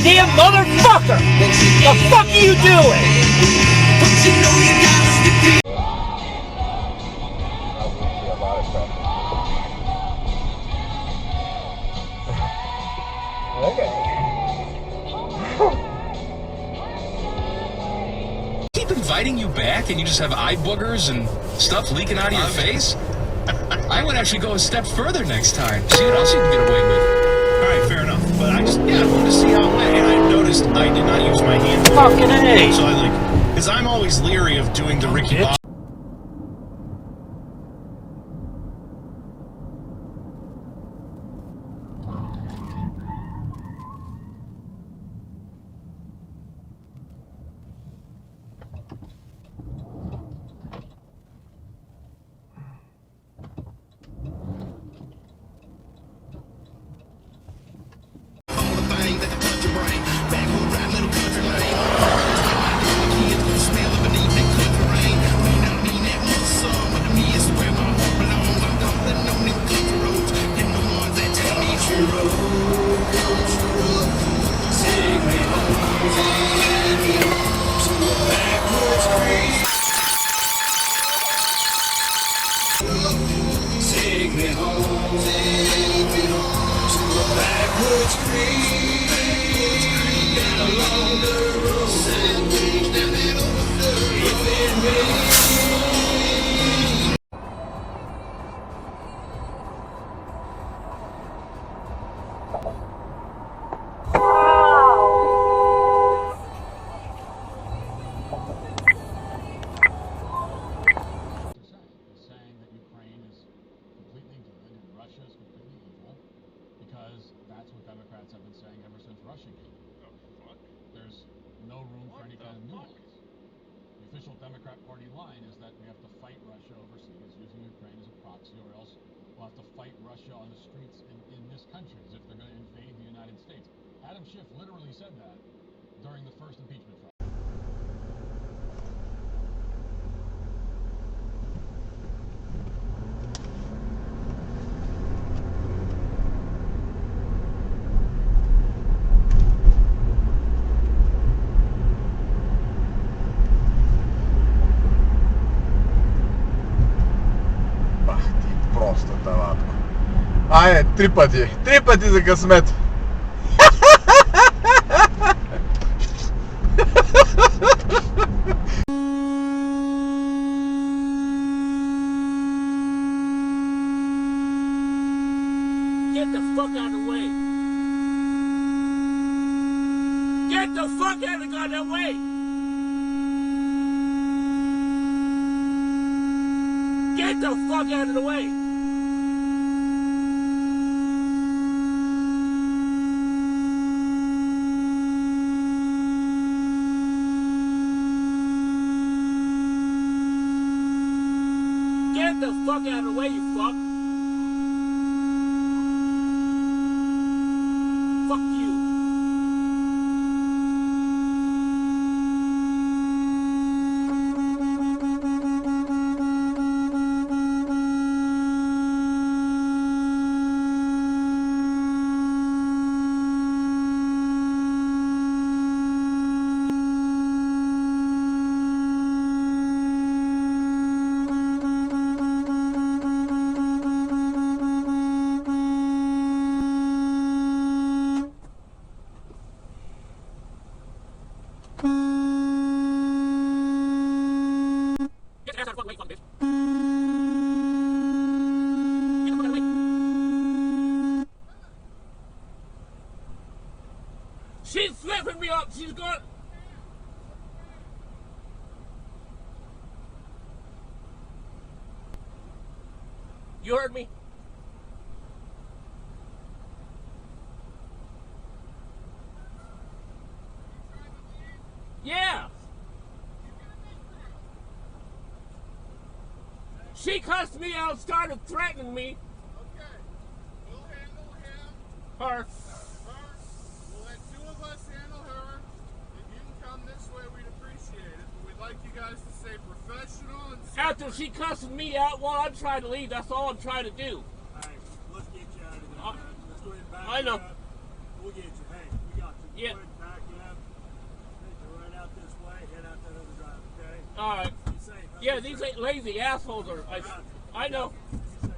goddamn motherfucker! The fuck are you doing? Keep inviting you back and you just have eye boogers and stuff leaking out of your face? I would actually go a step further next time. See what else you can get away with. Alright, fair enough. But I wanted to see how it went. And I noticed I did not use my hand. Fucking A. So I because I'm always leery of doing the Ricky Bobby. That's what Democrats have been saying ever since Russia came. There's no room for any kind of nuance. The official Democrat Party line is that we have to fight Russia overseas using Ukraine as a proxy, or else we'll have to fight Russia on the streets in this country as if they're going to invade the United States. Adam Schiff literally said that during the first impeachment trial. Айде, 3 пъти. 3 пъти за късмет. Get the fuck out of the way. Get the fuck out of the goddamn way. Get the fuck out of the way. Get the fuck out of the way, you fuck. Fuck you. She's flipping me up. She's going. You heard me? Yeah. She cussed me out, started threatening me. Okay, we'll handle him. Her. We'll let 2 of us handle her. If you can come this way, we'd appreciate it. But we'd like you guys to stay professional and After she cussed me out while I'm trying to leave, that's all I'm trying to do. Alright, let's get you out of there. Let's go ahead and back I know. you up. We'll get you. Hey, we got you. Yeah. Quick back left. Take right out this way. Head out that other drive. Okay. All right. Be safe. Yeah, these ain't lazy assholes are. I know. Be safe.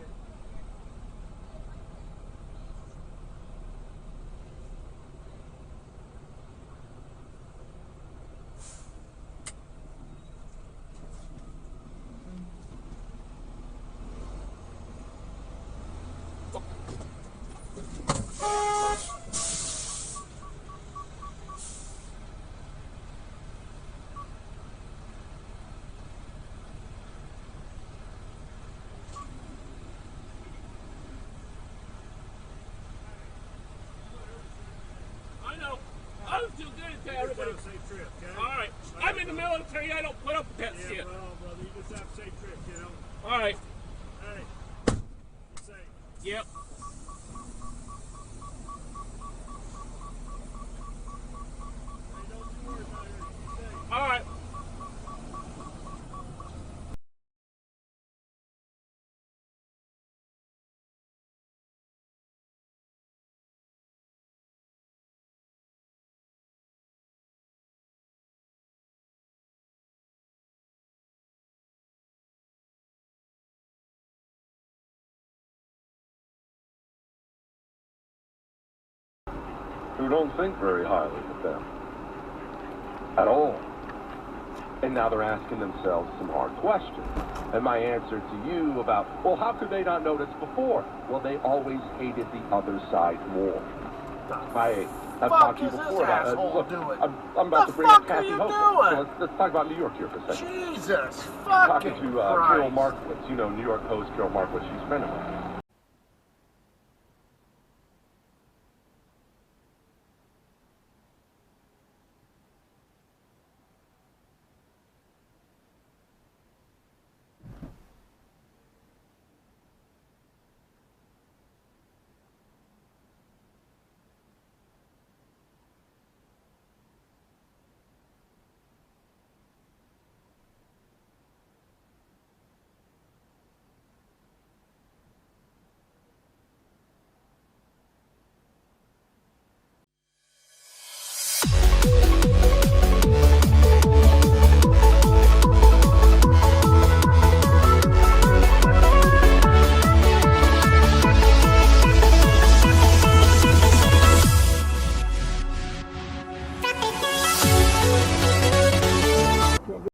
I know. I was too good at that. Everybody. Have a safe trip, okay? All right. I'm in the military. I don't put up with that Yeah, shit. well, brother, you just have a safe trip, kiddo. All right. Hey, be safe. Yep. Hey, don't you worry about it. Be safe. All right. Who don't think very highly of them at all. And now they're asking themselves some hard questions. And my answer to you about, well, how could they not notice before? Well, they always hated the other side more. I've talked to you before about look, I'm about to bring up Kathy Hope. So let's talk about New York here for a second. Jesus Talking fucking to Carol Markowitz, you know, New York host Carol Markowitz, she's a friend of mine.